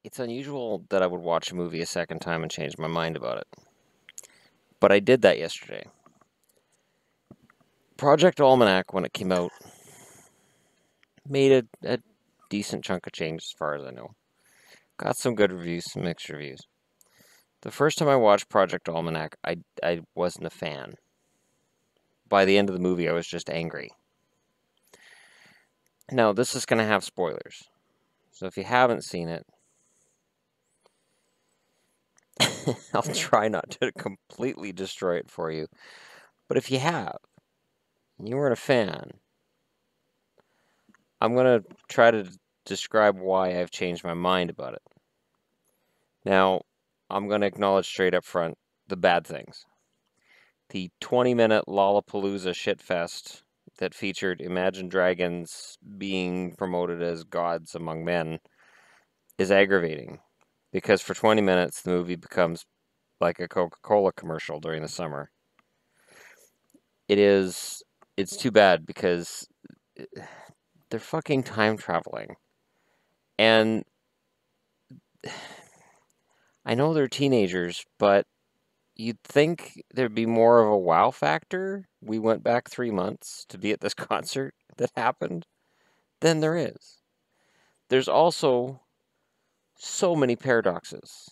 It's unusual that I would watch a movie a second time and change my mind about it. But I did that yesterday. Project Almanac, when it came out, made a decent chunk of change as far as I know. Got some good reviews, some mixed reviews. The first time I watched Project Almanac, I wasn't a fan. By the end of the movie, I was just angry. Now, this is going to have spoilers. So if you haven't seen it, I'll try not to completely destroy it for you. But if you have, and you weren't a fan, I'm going to try to describe why I've changed my mind about it. Now, I'm going to acknowledge straight up front the bad things. The 20-minute Lollapalooza shitfest that featured Imagine Dragons being promoted as gods among men is aggravating. Because for 20 minutes, the movie becomes like a Coca-Cola commercial during the summer. It's too bad because they're fucking time traveling. And I know they're teenagers, but you'd think there'd be more of a wow factor. We went back 3 months to be at this concert that happened than there is. There's also so many paradoxes.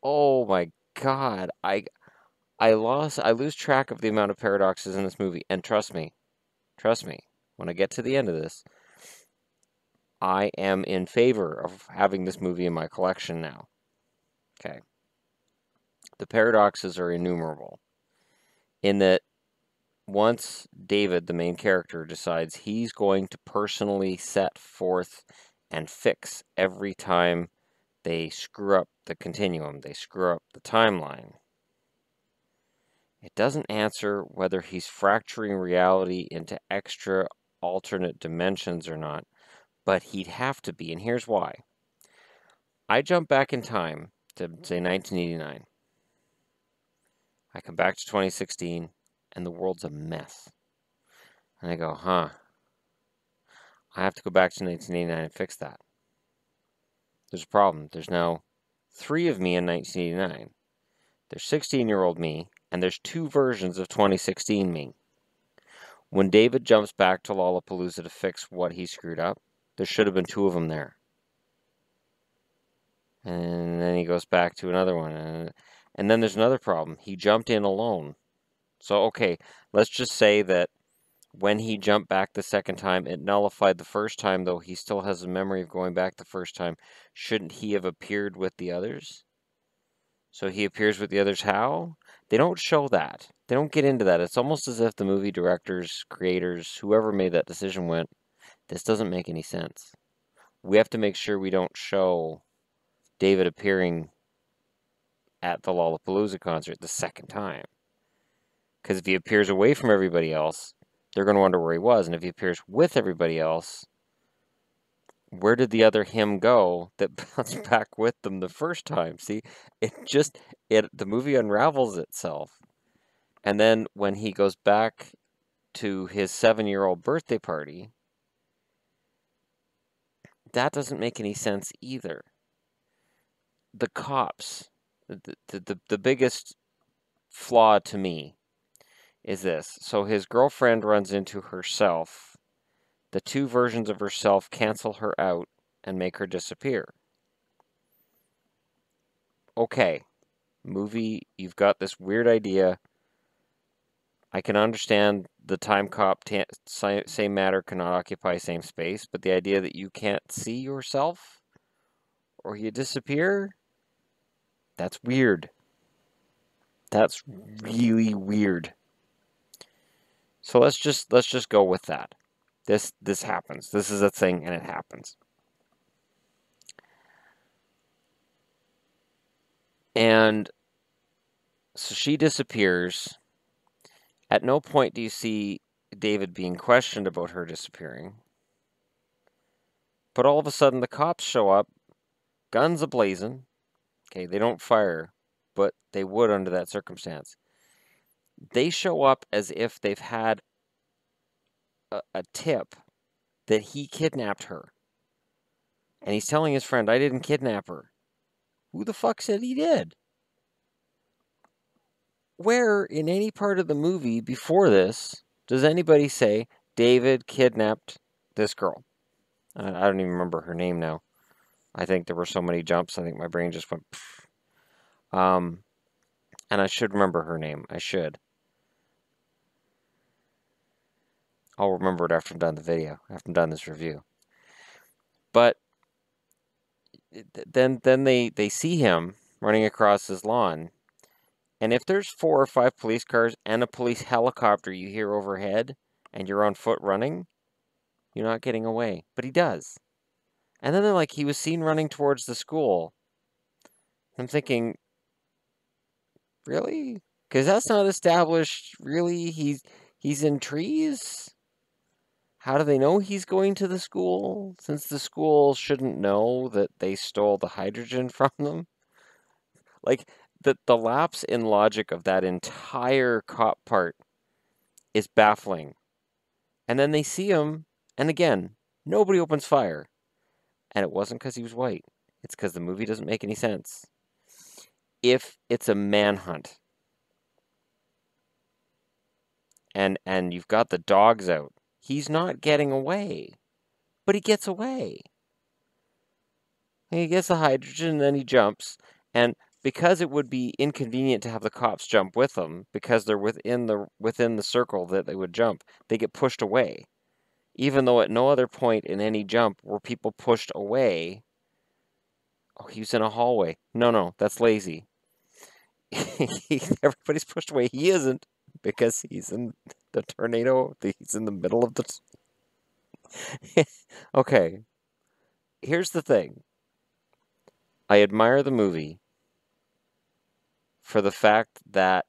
Oh my god, I lose track of the amount of paradoxes in this movie, and trust me, when I get to the end of this, I am in favor of having this movie in my collection now. Okay. The paradoxes are innumerable. In that, once David, the main character, decides he's going to personally set forth and fix every time they screw up the continuum, they screw up the timeline, it doesn't answer whether he's fracturing reality into extra alternate dimensions or not, but he'd have to be, and here's why. I jump back in time to, say, 1989. I come back to 2016, and the world's a mess. And I go, I have to go back to 1989 and fix that. There's a problem. There's now 3 of me in 1989. There's 16-year-old me, and there's 2 versions of 2016 me. When David jumps back to Lollapalooza to fix what he screwed up, there should have been 2 of them there. And then he goes back to another one. And then there's another problem. He jumped in alone. So, okay, let's just say that when he jumped back the second time, it nullified the first time, though he still has a memory of going back the first time. Shouldn't he have appeared with the others? So he appears with the others how? They don't show that. They don't get into that. It's almost as if the movie directors, creators, whoever made that decision went, this doesn't make any sense. We have to make sure we don't show David appearing at the Lollapalooza concert the second time. Because if he appears away from everybody else, they're going to wonder where he was. And if he appears with everybody else, where did the other him go that bounced back with them the first time? See, the movie unravels itself. And then when he goes back to his 7-year-old birthday party, that doesn't make any sense either. The cops, the biggest flaw to me is this. So his girlfriend runs into herself. The 2 versions of herself cancel her out and make her disappear. Okay, movie, you've got this weird idea. I can understand the time cop, same matter, cannot occupy same space, but the idea that you can't see yourself or you disappear, that's weird. That's really weird. So let's just go with that. This happens. This is a thing, and it happens. And so she disappears. At no point do you see David being questioned about her disappearing. But all of a sudden, the cops show up, guns ablazing. Okay, they don't fire, but they would under that circumstance. They show up as if they've had a tip that he kidnapped her. And he's telling his friend, I didn't kidnap her. Who the fuck said he did? Where in any part of the movie before this does anybody say David kidnapped this girl? I don't even remember her name now. I think there were so many jumps. I think my brain just went. Pff. And I should remember her name. I should. I'll remember it after I'm done the video. After I'm done this review. But then they see him running across his lawn, and if there's 4 or 5 police cars and a police helicopter you hear overhead, and you're on foot running, you're not getting away. But he does. And then they're like, he was seen running towards the school. I'm thinking, really? Because that's not established. Really, he's in trees. How do they know he's going to the school? Since the school shouldn't know that they stole the hydrogen from them. Like, the lapse in logic of that entire cop part is baffling. And then they see him, and again, nobody opens fire. And it wasn't because he was white. It's because the movie doesn't make any sense. If it's a manhunt, and you've got the dogs out, he's not getting away. But he gets away. And he gets the hydrogen, and then he jumps. And because it would be inconvenient to have the cops jump with them, because they're within the circle that they would jump, they get pushed away. Even though at no other point in any jump were people pushed away. Oh, he was in a hallway. No, that's lazy. Everybody's pushed away. He isn't, because he's in the tornado. He's in the middle of the... Okay, here's the thing. I admire the movie for the fact that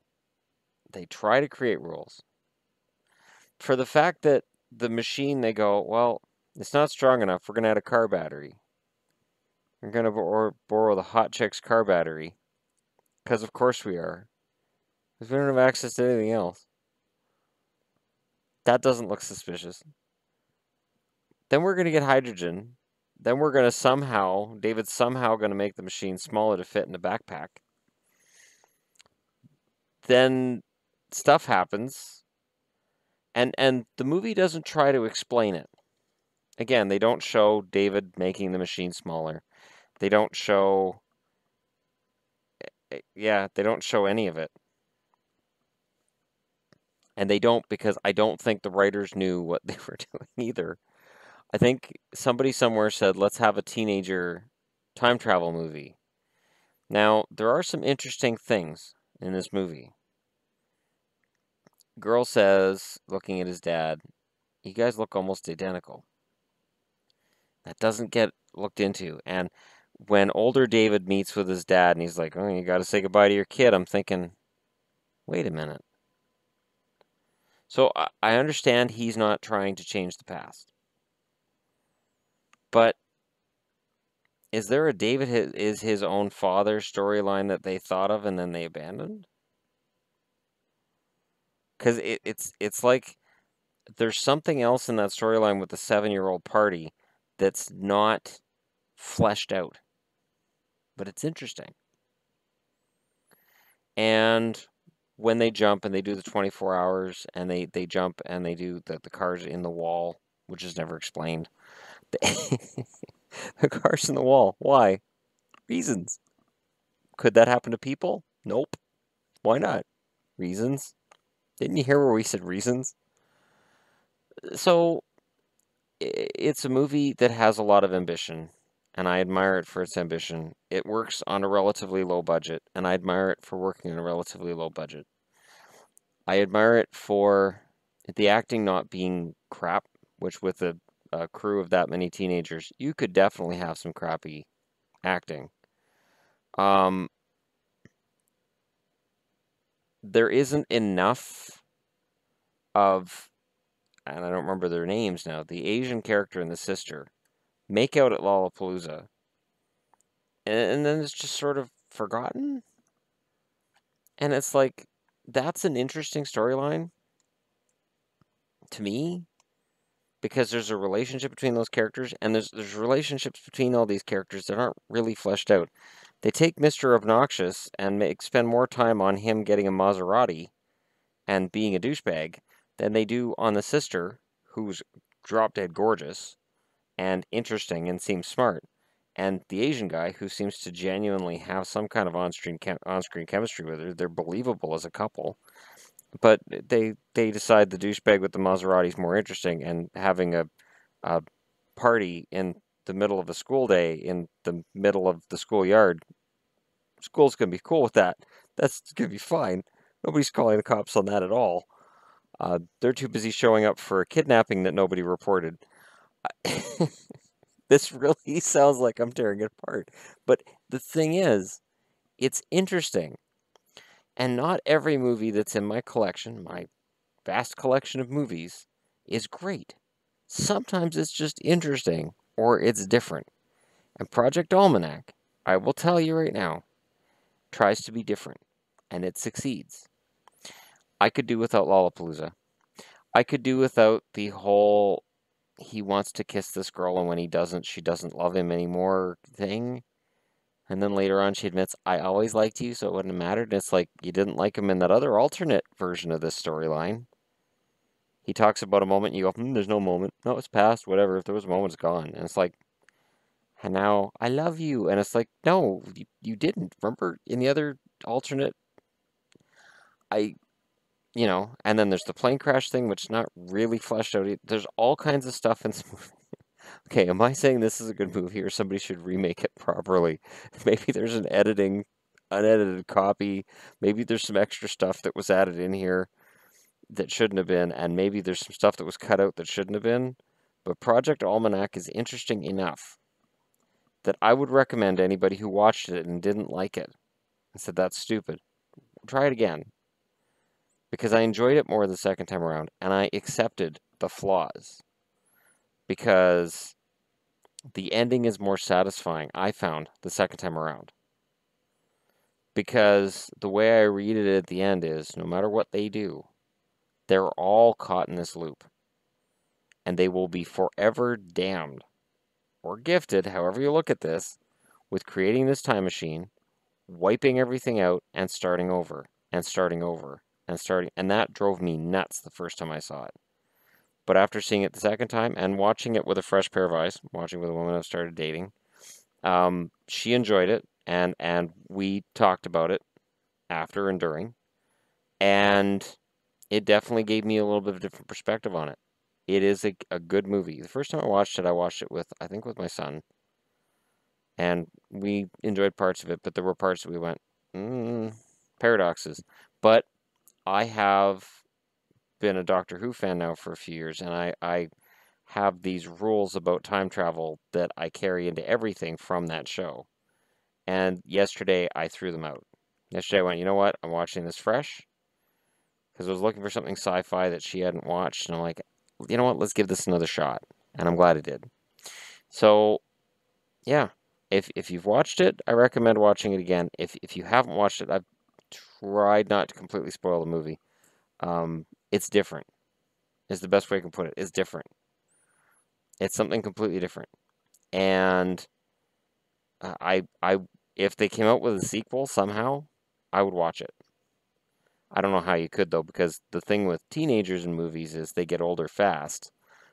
they try to create rules. For the fact that the machine, they go, well, it's not strong enough. We're going to add a car battery. We're going to borrow the hot chick's car battery. Because of course we are. Because we don't have access to anything else. That doesn't look suspicious. Then we're going to get hydrogen. Then we're going to David's somehow going to make the machine smaller to fit in the backpack. Then stuff happens. And the movie doesn't try to explain it. Again, they don't show David making the machine smaller. They don't show... Yeah, they don't show any of it. And they don't, because I don't think the writers knew what they were doing either. I think somebody somewhere said, let's have a teenager time travel movie. Now, there are some interesting things in this movie. Girl says, looking at his dad, you guys look almost identical. That doesn't get looked into. And when older David meets with his dad and he's like, oh, you got to say goodbye to your kid, I'm thinking, wait a minute. So I understand he's not trying to change the past. But is there a David is his own father storyline that they thought of and then they abandoned? Because it's like there's something else in that storyline with the 7-year-old party that's not fleshed out. But it's interesting. And when they jump and they do the 24 hours and they jump and they do the cars in the wall, which is never explained. The cars in the wall. Why? Reasons. Could that happen to people? Nope. Why not? Reasons. Didn't you hear where we said reasons? So, it's a movie that has a lot of ambition, and I admire it for its ambition. It works on a relatively low budget, and I admire it for working on a relatively low budget. I admire it for the acting not being crap, which with a crew of that many teenagers, you could definitely have some crappy acting. There isn't enough of, and I don't remember their names now, the Asian character and the sister make out at Lollapalooza, and then it's just sort of forgotten. And it's like, that's an interesting storyline to me, because there's a relationship between those characters, and there's relationships between all these characters that aren't really fleshed out. They take Mr. Obnoxious and spend more time on him getting a Maserati and being a douchebag than they do on the sister, who's drop dead gorgeous and interesting and seems smart, and the Asian guy who seems to genuinely have some kind of on-screen chemistry with her. They're believable as a couple, but they decide the douchebag with the Maserati is more interesting, and having a party in the middle of a school day in the middle of the schoolyard. School's gonna be cool with that. That's gonna be fine. Nobody's calling the cops on that at all. They're too busy showing up for a kidnapping that nobody reported. This really sounds like I'm tearing it apart. But the thing is, it's interesting. And not every movie that's in my collection, my vast collection of movies, is great. Sometimes it's just interesting or it's different. And Project Almanac, I will tell you right now, tries to be different. And it succeeds. I could do without Lollapalooza. I could do without the whole he wants to kiss this girl, and when he doesn't, she doesn't love him anymore thing. And then later on, she admits, I always liked you, so it wouldn't have mattered. And it's like, you didn't like him in that other alternate version of this storyline. He talks about a moment, and you go, there's no moment. No, it's past, whatever. If there was a moment, it's gone. And it's like, and now, I love you. And it's like, no, you didn't. Remember in the other alternate, I, and then there's the plane crash thing, which is not really fleshed out. There's all kinds of stuff in this movie. Okay, am I saying this is a good movie or somebody should remake it properly? Maybe there's an unedited copy. Maybe there's some extra stuff that was added in here that shouldn't have been, and maybe there's some stuff that was cut out that shouldn't have been. But Project Almanac is interesting enough that I would recommend anybody who watched it and didn't like it and said that's stupid. Try it again. Because I enjoyed it more the second time around, and I accepted the flaws. Because the ending is more satisfying, I found, the second time around. Because the way I read it at the end is, no matter what they do, they're all caught in this loop. And they will be forever damned, or gifted, however you look at this, with creating this time machine, wiping everything out, and starting over, and starting over, and starting. And that drove me nuts the first time I saw it. But after seeing it the second time, and watching it with a fresh pair of eyes, watching with a woman I've started dating, she enjoyed it, and we talked about it after and during, and it definitely gave me a little bit of a different perspective on it. It is a good movie. The first time I watched it with, I think, with my son, and we enjoyed parts of it, but there were parts that we went, paradoxes. But I have been a Doctor Who fan now for a few years, and I have these rules about time travel that I carry into everything from that show. And yesterday, I threw them out. Yesterday, I went, you know what? I'm watching this fresh because I was looking for something sci-fi that she hadn't watched, and I'm like, you know what? Let's give this another shot. And I'm glad I did. So, yeah, if you've watched it, I recommend watching it again. If you haven't watched it, I've tried not to completely spoil the movie. It's different. Is the best way I can put it. It's different. It's something completely different. And I if they came out with a sequel somehow, I would watch it. I don't know how you could though, because the thing with teenagers in movies is they get older fast.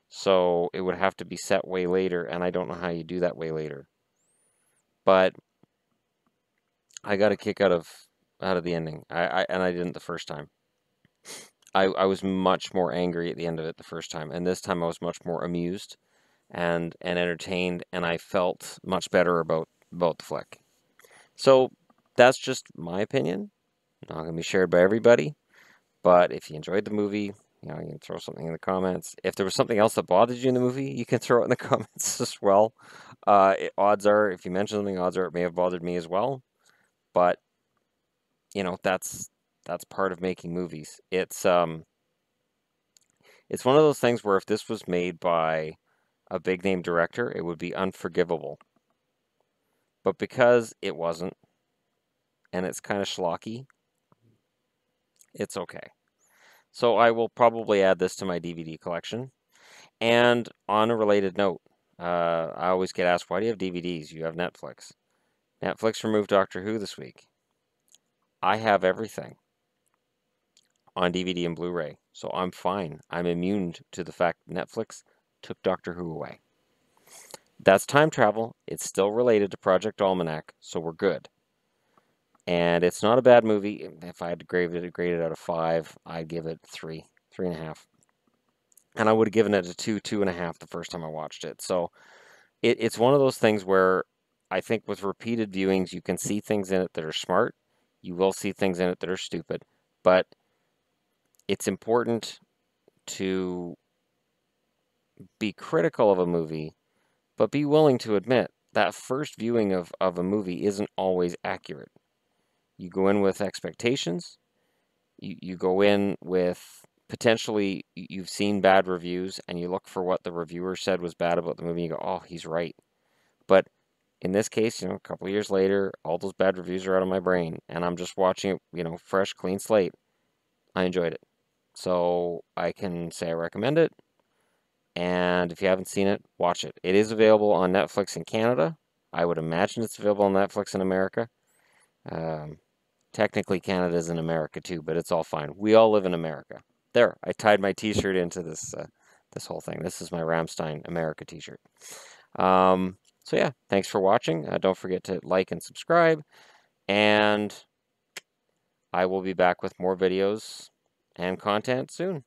So it would have to be set way later, and I don't know how you do that way later. But I got a kick out of the ending. And I didn't the first time. I was much more angry at the end of it the first time, and this time I was much more amused and entertained, and I felt much better about the flick. So that's just my opinion. Not going to be shared by everybody, but if you enjoyed the movie, you can throw something in the comments. If there was something else that bothered you in the movie, you can throw it in the comments as well. Odds are, if you mention something, odds are it may have bothered me as well. But that's part of making movies. It's one of those things where if this was made by a big name director, it would be unforgivable. But because it wasn't, and it's kind of schlocky, it's okay. So I will probably add this to my DVD collection. And on a related note, I always get asked, why do you have DVDs? You have Netflix. Netflix removed Doctor Who this week. I have everything on DVD and Blu-ray, so I'm fine. I'm immune to the fact Netflix took Doctor Who away. That's time travel. It's still related to Project Almanac, so we're good. And it's not a bad movie. If I had to grade it out of 5, I'd give it 3, 3.5. And I would have given it a 2, 2.5 the first time I watched it. So it's one of those things where I think with repeated viewings, you can see things in it that are smart. You will see things in it that are stupid. But it's important to be critical of a movie, but be willing to admit that first viewing of a movie isn't always accurate. You go in with expectations. You go in with potentially you've seen bad reviews and you look for what the reviewer said was bad about the movie and you go, oh, he's right. But in this case, a couple of years later, all those bad reviews are out of my brain and I'm just watching it, fresh, clean slate. I enjoyed it. So I can say I recommend it. And if you haven't seen it, watch it. It is available on Netflix in Canada. I would imagine it's available on Netflix in America. Um, Technically, Canada's in America too, but it's all fine. We all live in America. There, I tied my T-shirt into this whole thing. This is my Ramstein America T-shirt. So yeah, thanks for watching. Don't forget to like and subscribe, and I will be back with more videos and content soon.